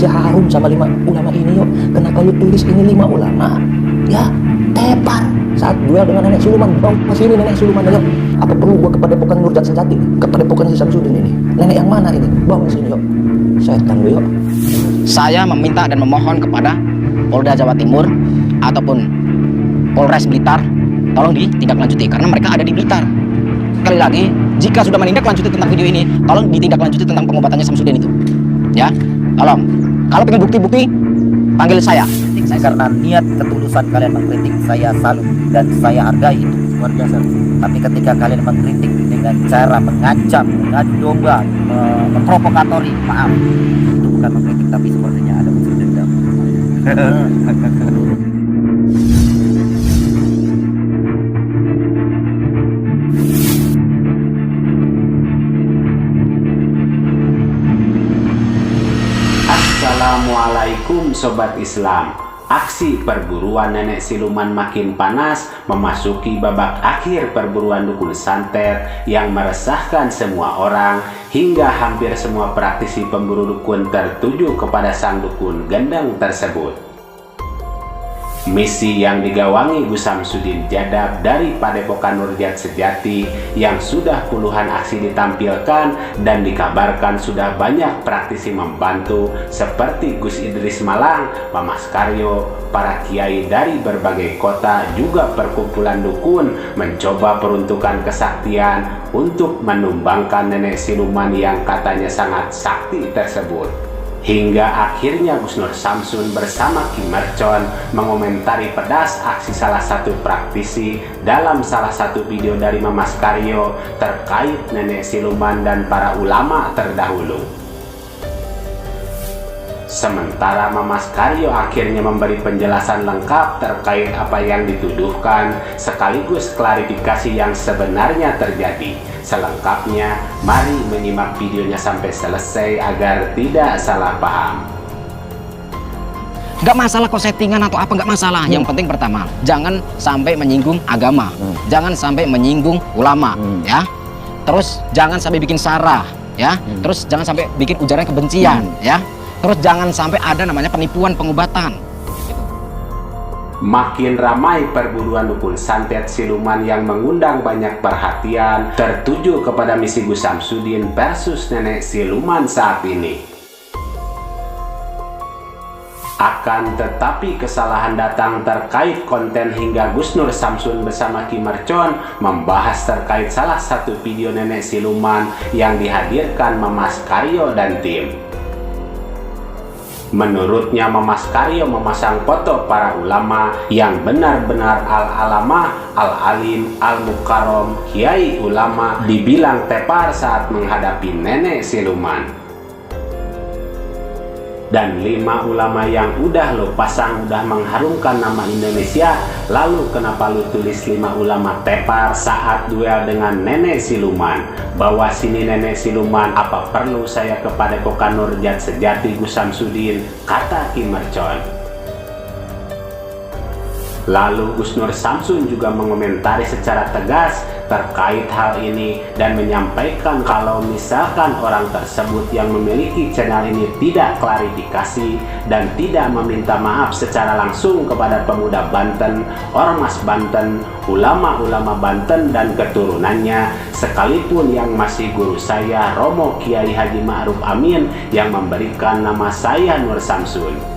masih harum sama 5 ulama ini yuk. Kenapa lu tulis ini 5 ulama? Ya, tepar saat duel dengan nenek siluman. Bawa sini nenek siluman yuk. Apa perlu gua kepada Padepokan Nurjat Sejati? Kepadepokan si Samsudin ini? Nenek yang mana ini? Bawa sini yuk. Setan lu yuk. Saya meminta dan memohon kepada Polda Jawa Timur ataupun Polres Blitar, tolong ditindaklanjuti karena mereka ada di Blitar. Sekali lagi, jika sudah menindaklanjuti tentang video ini, tolong ditindaklanjuti tentang pengobatannya Samsudin itu. Ya, tolong. Kalau pengen bukti-bukti, panggil saya. Karena niat ketulusan kalian mengkritik, saya salut dan saya hargai itu luar biasa. Tapi ketika kalian mengkritik dengan cara mengancam, mengadu domba, memprovokatori, maaf, itu bukan mengkritik tapi sepertinya ada unsur dendam. Assalamualaikum Sobat Islam. Aksi perburuan nenek siluman makin panas, memasuki babak akhir perburuan dukun santet yang meresahkan semua orang, hingga hampir semua praktisi pemburu dukun tertuju kepada sang dukun gendeng tersebut. Misi yang digawangi Gus Samsudin Jadab dari Padepokan Nurjat Sejati yang sudah puluhan aksi ditampilkan dan dikabarkan sudah banyak praktisi membantu seperti Gus Idris Malang, Mamas Karyo, para kiai dari berbagai kota, juga perkumpulan dukun mencoba peruntukan kesaktian untuk menumbangkan nenek siluman yang katanya sangat sakti tersebut. Hingga akhirnya Gus Nur Samsun bersama Ki Mercon mengomentari pedas aksi salah satu praktisi dalam salah satu video dari Mamas Karyo terkait nenek siluman dan para ulama terdahulu. Sementara Mamas Karyo akhirnya memberi penjelasan lengkap terkait apa yang dituduhkan sekaligus klarifikasi yang sebenarnya terjadi. Selengkapnya, mari menyimak videonya sampai selesai agar tidak salah paham. Gak masalah kok settingan atau apa, gak masalah. Yang penting pertama, jangan sampai menyinggung agama, jangan sampai menyinggung ulama, ya. Terus jangan sampai bikin sarah, ya. Terus jangan sampai bikin ujaran kebencian, ya. Terus jangan sampai ada namanya penipuan pengobatan. Makin ramai perburuan dukun santet siluman yang mengundang banyak perhatian tertuju kepada misi Gus Samsudin versus nenek siluman saat ini. Akan tetapi kesalahan datang terkait konten hingga Gus Nur Samsun bersama Ki Mercon membahas terkait salah satu video nenek siluman yang dihadirkan Mamas Karyo dan tim. Menurutnya Mamas Karyo memasang foto para ulama yang benar-benar al-alamah, al-alim, al-mukarrom, kiai ulama dibilang tepar saat menghadapi nenek siluman. Dan 5 ulama yang udah lo pasang udah mengharumkan nama Indonesia, lalu kenapa lo tulis 5 ulama tepar saat duel dengan nenek siluman? Bawa sini nenek siluman, apa perlu saya ke Padepokan Nurjat Sejati Gus Samsudin, kata Ki Mercon. Lalu Gus Nur Samsun juga mengomentari secara tegas terkait hal ini dan menyampaikan kalau misalkan orang tersebut yang memiliki channel ini tidak klarifikasi dan tidak meminta maaf secara langsung kepada pemuda Banten, ormas Banten, ulama-ulama Banten dan keturunannya, sekalipun yang masih guru saya Romo Kiai Haji Ma'ruf Amin yang memberikan nama saya Nur Samsun.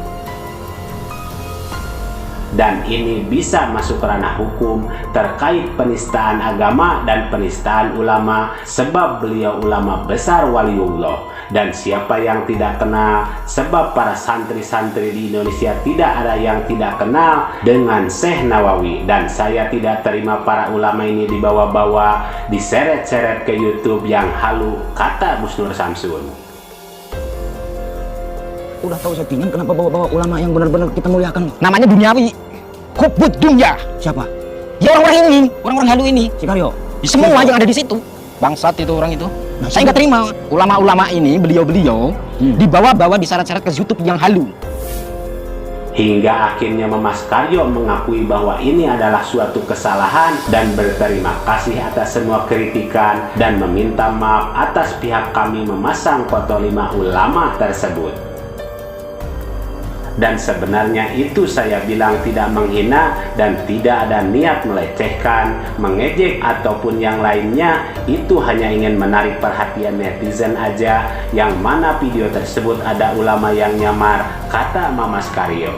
Dan ini bisa masuk ranah hukum terkait penistaan agama dan penistaan ulama, sebab beliau ulama besar waliullah. Dan siapa yang tidak kenal, sebab para santri-santri di Indonesia tidak ada yang tidak kenal dengan Syekh Nawawi. Dan saya tidak terima para ulama ini dibawa-bawa, diseret-seret ke YouTube yang halu, kata Gus Nur Samsun. Udah tahu settingan, kenapa bawa-bawa ulama yang benar-benar kita muliakan? Namanya duniawi, hubbud dunya. Siapa? Ya orang-orang ini, orang-orang halu ini. Si Karyo? Semua yang ada di situ. Bangsat itu orang itu. Nah, saya nggak terima ulama-ulama ini, beliau-beliau dibawa-bawa diseret-seret ke YouTube yang halu. Hingga akhirnya Mamas Karyo mengakui bahwa ini adalah suatu kesalahan dan berterima kasih atas semua kritikan dan meminta maaf atas pihak kami memasang foto 5 ulama tersebut. Dan sebenarnya itu saya bilang tidak menghina dan tidak ada niat melecehkan, mengejek ataupun yang lainnya. Itu hanya ingin menarik perhatian netizen aja, yang mana video tersebut ada ulama yang nyamar, kata Mamas Karyo.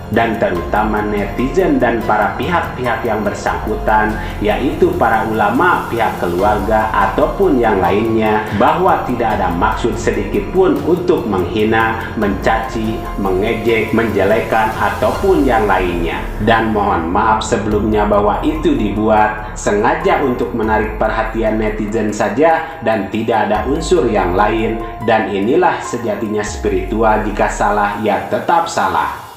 Dan terutama netizen dan para pihak-pihak yang bersangkutan, yaitu para ulama, pihak keluarga ataupun yang lainnya, bahwa tidak ada maksud sedikit pun untuk menghina, mencaci, mengejek, menjelekan ataupun yang lainnya. Dan mohon maaf sebelumnya bahwa itu dibuat sengaja untuk menarik perhatian netizen saja dan tidak ada unsur yang lain. Dan inilah sejatinya spiritual, jika salah ya tetap salah.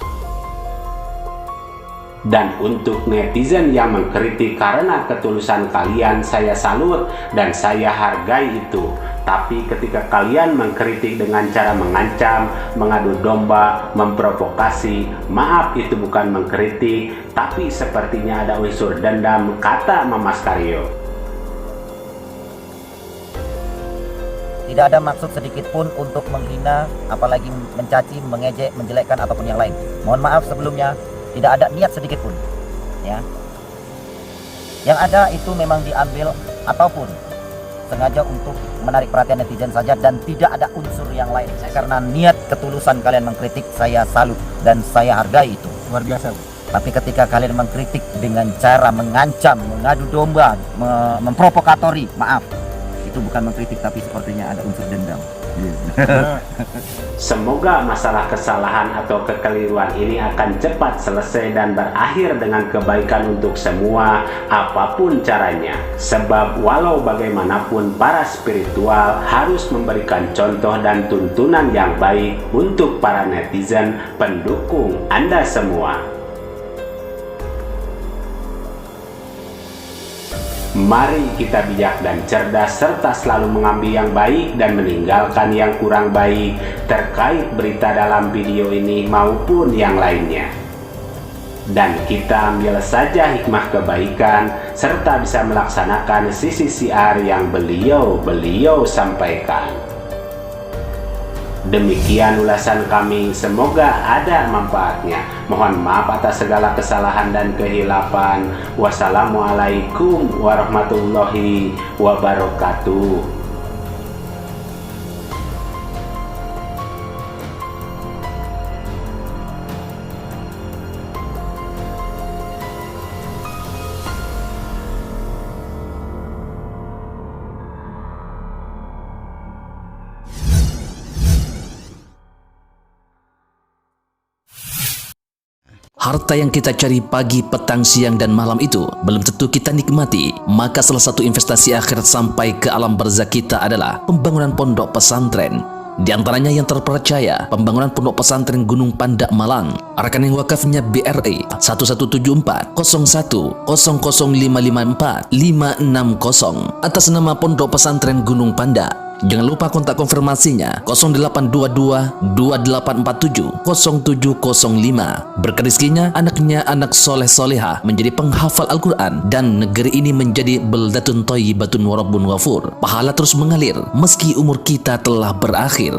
Dan untuk netizen yang mengkritik karena ketulusan kalian, saya salut dan saya hargai itu. Tapi ketika kalian mengkritik dengan cara mengancam, mengadu domba, memprovokasi, maaf, itu bukan mengkritik, tapi sepertinya ada unsur dendam, kata Mamas Karyo. Tidak ada maksud sedikit pun untuk menghina, apalagi mencaci, mengejek, menjelekkan ataupun yang lain. Mohon maaf sebelumnya, tidak ada niat sedikit pun, ya. Yang ada itu memang diambil ataupun sengaja untuk menarik perhatian netizen saja dan tidak ada unsur yang lain. Karena niat ketulusan kalian mengkritik, saya salut dan saya hargai itu. Luar biasa. Tapi ketika kalian mengkritik dengan cara mengancam, mengadu domba, memprovokatori, maaf, itu bukan mengkritik tapi sepertinya ada unsur dendam. Semoga masalah kesalahan atau kekeliruan ini akan cepat selesai dan berakhir dengan kebaikan untuk semua, apapun caranya. Sebab walau bagaimanapun para spiritual harus memberikan contoh dan tuntunan yang baik untuk para netizen pendukung Anda semua. Mari kita bijak dan cerdas serta selalu mengambil yang baik dan meninggalkan yang kurang baik terkait berita dalam video ini maupun yang lainnya. Dan kita ambil saja hikmah kebaikan serta bisa melaksanakan sisi siar yang beliau sampaikan. Demikian ulasan kami, semoga ada manfaatnya. Mohon maaf atas segala kesalahan dan kehilapan. Wassalamualaikum warahmatullahi wabarakatuh. Harta yang kita cari pagi, petang, siang, dan malam itu belum tentu kita nikmati. Maka salah satu investasi akhirat sampai ke alam barzakh kita adalah pembangunan pondok pesantren. Di antaranya yang terpercaya, pembangunan pondok pesantren Gunung Panda Malang. Rekening wakafnya BRI 1174 01 00554 560 atas nama Pondok Pesantren Gunung Panda. Jangan lupa kontak konfirmasinya 0822 2847 0705. Berkah rezekinya, anaknya anak soleh soleha menjadi penghafal Al-Quran dan negeri ini menjadi beldatun thayyibatun wa rabbun ghafur. Pahala terus mengalir meski umur kita telah berakhir.